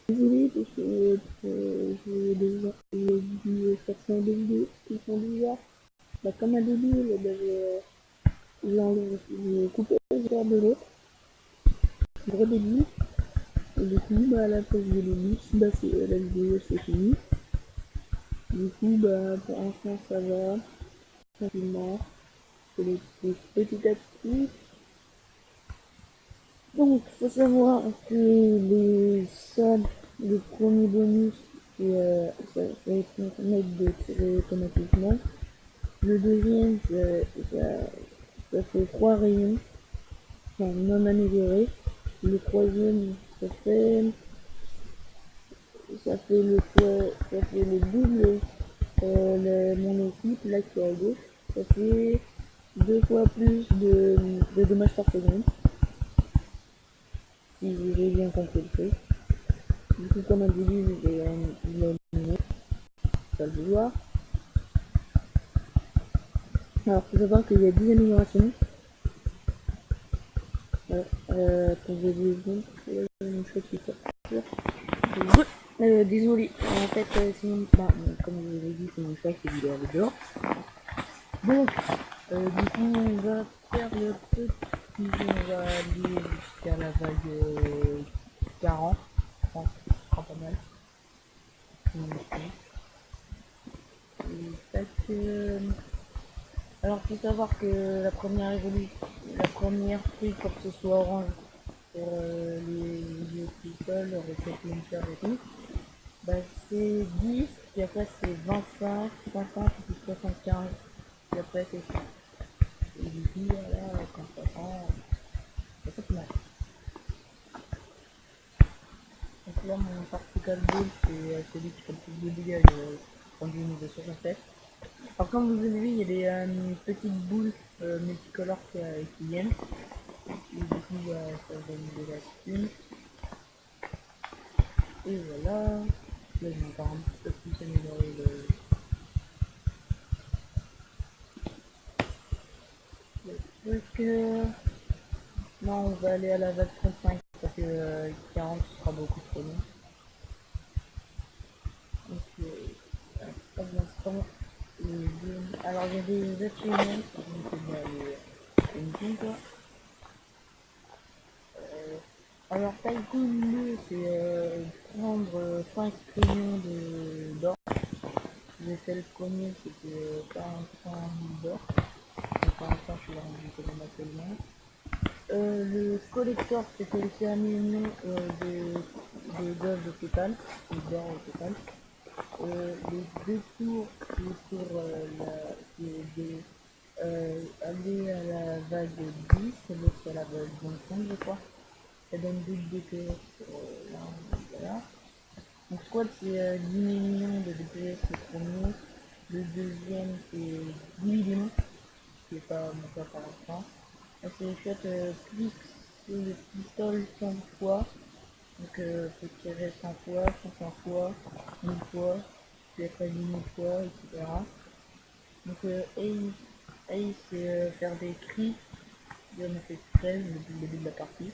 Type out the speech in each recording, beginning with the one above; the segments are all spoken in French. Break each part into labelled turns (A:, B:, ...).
A: désolé parce que j'ai dû faire ça en vidéo qui sont bizarres. Bah, comme un débile, bah, j'ai coupé le verre de l'autre, gros débile. Et du coup, bah, à la place de l'hélice, bah, la vidéo c'est fini. Du coup, bah, pour l'instant ça va, tranquillement, c'est les petit à petit. Donc, faut savoir que le premier bonus, ça va permettre de tirer automatiquement. Le deuxième, ça fait 3 rayons, enfin non améliorés. Le troisième, ça fait le double. Mon équipe, là qui est à gauche, ça fait 2 fois plus de dommages par seconde, si j'ai bien compris le truc. Du coup, comme un début, je vais l'éliminer, ça le voir. Alors, faut savoir qu'il y a 10 améliorations. Attendez 2 secondes, mon chat qui sort. Désolé, en fait, sinon, bah, comme je vous l'ai dit, c'est mon chat qui est dehors dehors. Donc, du coup, on va faire le petit, on va aller jusqu'à la vague 40, je pense, ce sera pas mal. Alors, faut savoir que la première truc pour que ce soit orange pour les jeux pistoles, rocket launcher et tout, bah c'est 10, puis après c'est 25, 50, puis 75, puis après c'est ça. Et du coup, voilà, quand ça prend, c'est pas mal. Donc là, mon particle ball, c'est celui qui fait le plus de dégâts, rendu au niveau 67. Alors, comme vous avez vu, il y a des petites boules multicolores qui viennent. Et du coup, ça donne de la thune. Et voilà. Là, je vais encore un petit peu plus améliorer le truc. Non, on va aller à la vague 35 parce que 40 sera beaucoup trop long. Donc, pas pour l'instant. Alors, il y a des achievements, donc les missions quoi. Alors, Tycoon 2, c'est prendre 5 millions d'or. J'ai fait le premier, c'était 45 000 d'or. Donc, pour l'instant, je suis rendu quand même assez loin. Le collector, c'était le terminal d'œuvres au total, d'or au total. Les deux tours, c'est pour aller à la vague 10, l'autre c'est à la vague 25, je crois. Ça donne 2 DPS là, voilà. Donc squad c'est 10 millions de DPS le premier, le deuxième c'est 10 millions, qui n'est pas mon cas par l'instant. Là c'est shot clic sur le pistolet 100 fois, donc faut tirer 100 fois, 500 fois, 1000 fois, puis après 10 000 fois, etc. Donc ace c'est faire des cris, j'en ai fait 13 depuis le début de la partie.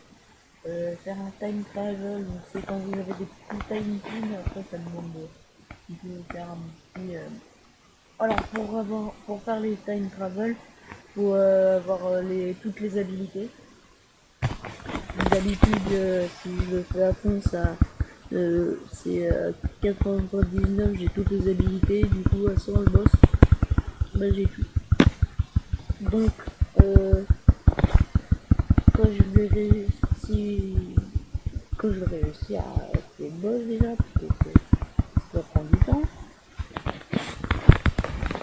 A: Faire un time travel, donc c'est quand vous avez des petits time pins, après ça demande de faire un petit... Alors pour faire les time travel, faut avoir toutes les habilités. D'habitude, si je le fais à fond, ça c'est 99, j'ai toutes les habilités, du coup à 100 le boss, bah j'ai tout. Donc euh, quand je vais réussir quand je vais réussir à être le boss déjà, parce que ça prend du temps.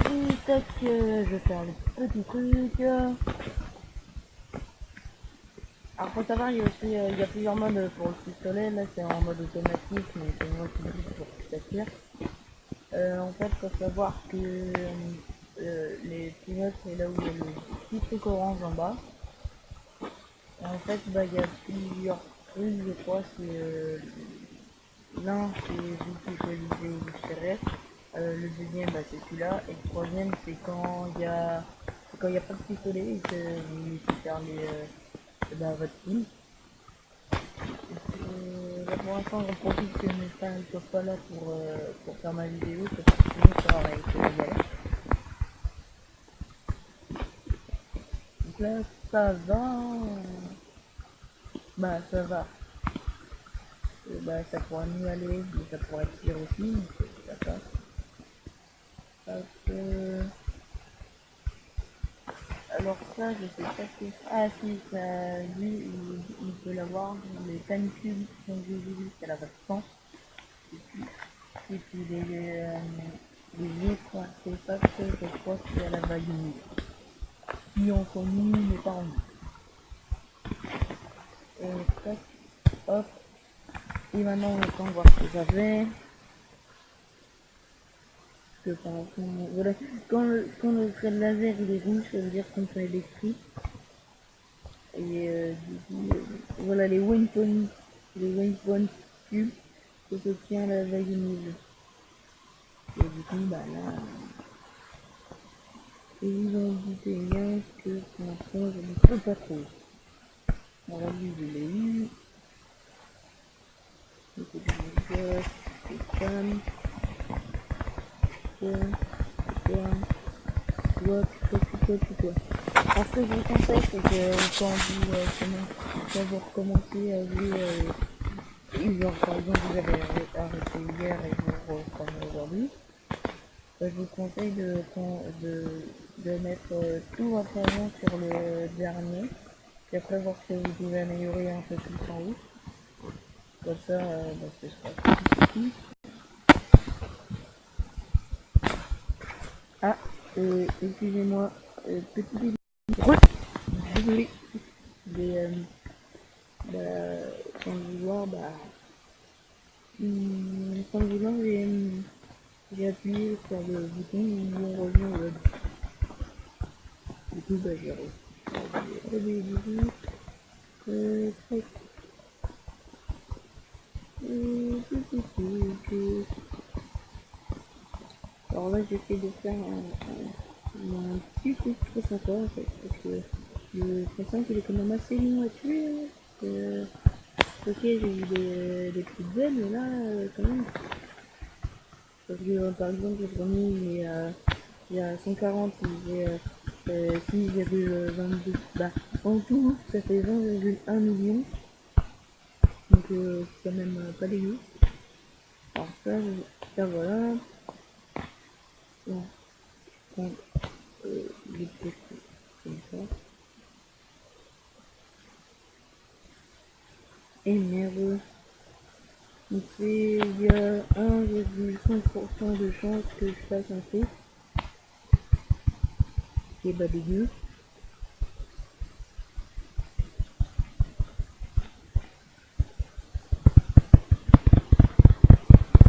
A: Et tac, je vais faire le petit truc. Alors faut savoir, il y a plusieurs modes pour le pistolet. Là c'est en mode automatique, mais c'est moi qui le dis pour que ça tire. En fait, faut savoir que les pilotes, c'est là où il y a le petit truc orange en bas. Et en fait, bah, il y a plusieurs trucs, je crois. L'un, c'est vous qui choisissez où vous tirez. Le deuxième, bah, c'est celui-là. Et le troisième, c'est quand il y a pas de pistolet et que vous laissez faire votre team. pour l'instant, j'en profite que mes frères ne soient pas là pour faire ma vidéo, parce que sinon ça aurait été la galère. Donc là, ça va. Bah, ça va. Bah, ça pourrait mieux aller, mais ça pourrait être pire aussi, donc ça passe. Alors ça, je sais pas si... Ah si, ça, lui, il peut l'avoir, les canicules qui sont visibles, ça n'a pas de sens. Et puis les autres artefacts, je crois que c'est à la vague nulle. Qui ont connu, mais pas en nous. Tac, hop. Et maintenant, on attend voir ce que ça fait. Que par exemple, voilà, quand le trait de laser il est rouge, ça veut dire qu'on fait électrique. Et du coup, voilà les waypoints cubes que s'obtient la vague nulle. Et du coup, bah là, et vous en doutez bien que pour l'instant, je ne peux pas trop. Alors lui, je l'ai eu. Donc, je vais c'est femme, toi. Alors ce que je vous conseille, c'est que quand vous recommencez à jouer, genre par exemple vous avez arrêté hier et vous reprenez aujourd'hui, je vous conseille de mettre tout votre argent sur le dernier, puis après voir si vous pouvez améliorer un peu plus en haut. Comme ça, ce sera tout. Ah, excusez-moi, petit désolé, sans le vouloir, sans le vouloir, j'ai appuyé sur le bouton où on revient au web. Du coup, j'ai revu. Alors là, j'essaie de faire un petit truc très sympa en fait, parce que le poisson il est quand même assez long à tuer. Ok, j'ai eu des petites ailes, mais là, quand même. Parce que par exemple, le premier il y a 140, il est 6,22. Bah, en tout, ça fait 20,1 millions. Donc, c'est quand même pas dégueu. Alors, ça voilà. Bon, prendre des petits comme ça. Et merde. Donc, il y a 1,5% de chance que je fasse un truc. Qui est pas dégueu.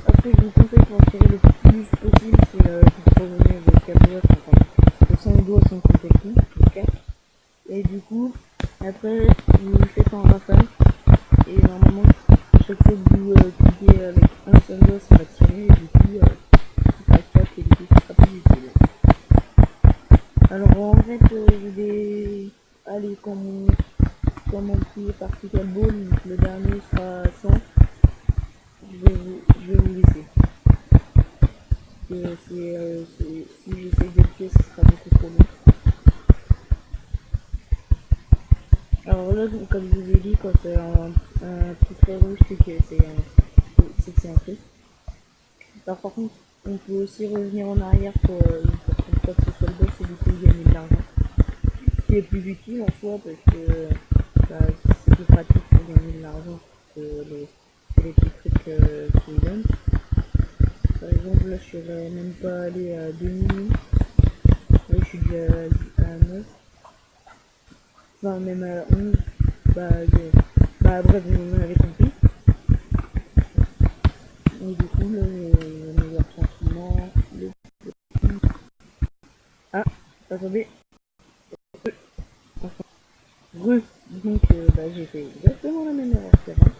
A: Après, je vous conseille pour en tirer le plus possible, c'est de revenir de 4 doigts, de 5 doigts sans compter tout, ok. Et du coup, après, vous le faites en rafale, et normalement, chaque fois que vous cliquez avec un seul doigt, ça va tirer, et du coup, ça va et du coup, ça sera plus utile. Alors, en fait, je vais aller quand mon petit particle ball, le dernier sera 100, je vais vous laisser. Si j'essaie de le tuer, ce sera beaucoup trop long. Alors là, comme je vous ai dit, quand c'est un petit trait rouge, c'est que c'est un truc. Alors par contre, on peut aussi revenir en arrière pour une fois que ce soit le boss et du coup gagner de l'argent. Ce qui est plus utile en soi parce que c'est plus pratique pour gagner de l'argent que les petits trucs qu'ils donnent. Par exemple, là je serais même pas allé à 2 millions. Là je suis déjà à 9. Enfin même à 11. Bref, vous m'avez compris. Et du coup, le meilleur sentiment, ah, attendez. Donc, j'ai fait exactement la même erreur qu'avant.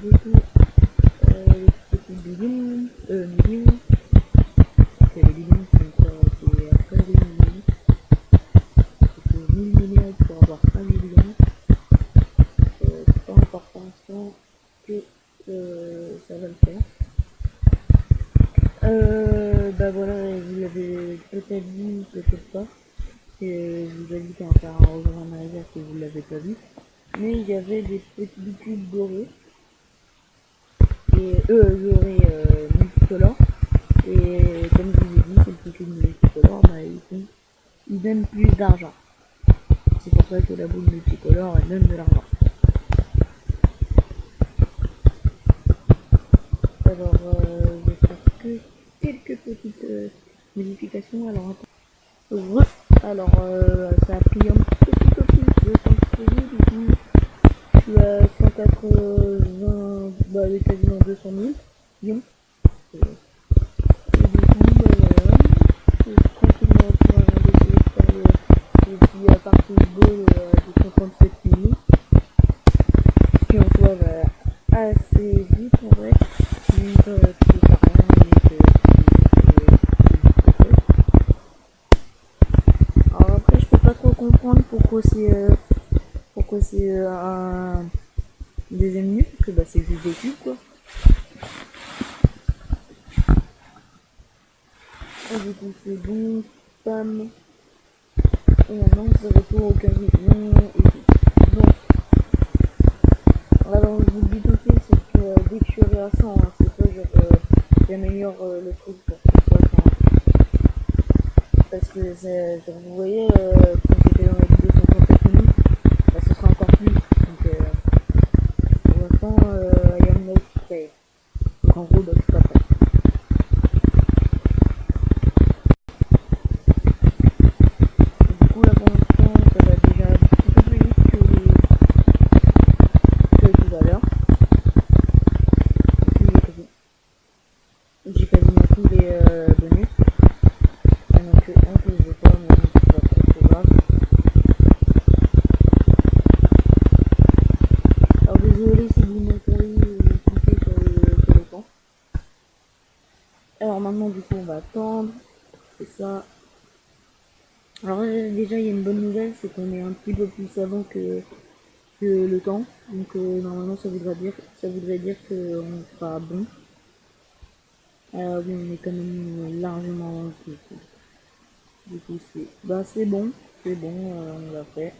A: Du coup, les petits millions, parce que les millions, c'est après les millions. Il faut 1000 millions pour avoir 1 million. l'avez pas vu, mais il y avait des petits cubes dorés, et dorés multicolores, et comme je vous ai dit, ces petits cubes multicolores, bah, ils donnent plus d'argent. C'est pour ça que la boule multicolore, elle donne de l'argent. Alors, je vais faire que quelques petites modifications. Alors, ça a pris un petit peu plus de temps que prévu. Du coup, je suis à 180, bah, quasiment 200 000 millions. Et du coup, bah voilà, je suis tranquillement en train d'essayer de faire le petit partie ball de 57 millions. Ce qui en soi va assez vite en vrai. Donc, tu peux faire rien, mais alors après, je peux pas trop comprendre pourquoi c'est un deuxième minute, parce que bah, c'est juste des cubes quoi. Et du coup, c'est bon, pam. Et maintenant, c'est retour au 15 millions et tout. Donc, alors je vous le dis tout de suite, c'est que dès que je suis arrivé à 100, hein, c'est pas genre j'améliore le truc pour que ce soit 100. Parce que genre, vous voyez, quand j'étais dans les 237 minutes, bah, ce sera encore plus. Donc, pour l'instant, I am not prêt. Donc, en gros, bah, je suis pas prêt. Du coup, là, pour l'instant, ça va déjà un petit peu plus vite que tout à l'heure. J'ai quasiment tous les bonus. Il n'y en a que un que je veux pas, mais c'est pas trop grave. Alors désolé si vous m'entendez cliquer sur le temps. Alors maintenant du coup on va attendre. C'est ça. Alors déjà il y a une bonne nouvelle, c'est qu'on est un petit peu plus avant que le temps. Donc normalement ça voudrait dire qu'on sera bon. Oui, on est quand même largement avant le coup. Du coup c'est bon, on l'a fait.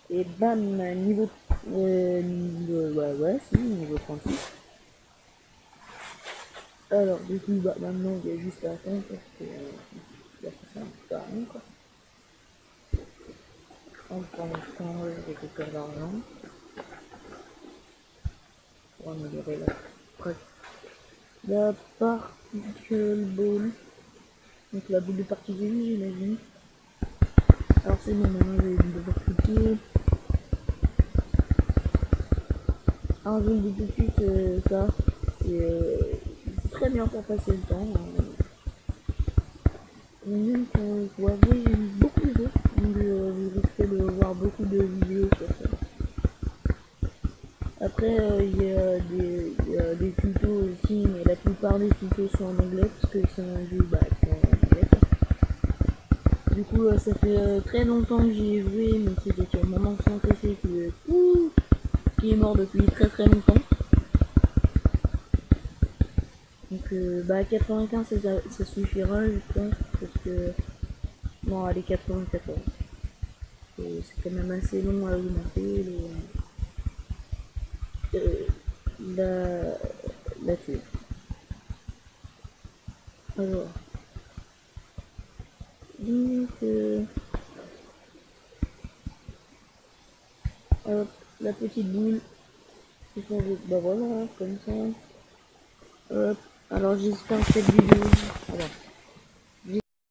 A: Et bam, niveau niveau 36. Alors du coup bah maintenant il y a juste à attendre parce que là ça fait un petit peu rien quoi. On prend le temps, je récupère l'argent pour améliorer la particle ball. Donc la boule de partie de vie, j'imagine. Alors c'est bon, maintenant je vais devoir cliquer. Alors je vous le dis tout de suite, ça c'est très bien pour passer le temps. Même quand vous voyez, j'aime beaucoup le jeu, donc vous risquez de voir beaucoup de vidéos sur ça. Après, il y a des tutos aussi, mais la plupart des tutos sont en anglais, parce que c'est un jeu qui est en anglais. Du coup, ça fait très longtemps que j'y ai joué, mais c'était sur mon ancien PC qui est mort depuis très très longtemps. Donc, 95 ça suffira, je pense, parce que. Non, allez, 94. C'est quand même assez long à augmenter la tuile. Alors, donc, hop, la petite boule, c'est ça, bah voilà, comme ça. Hop, alors j'espère que cette vidéo, alors,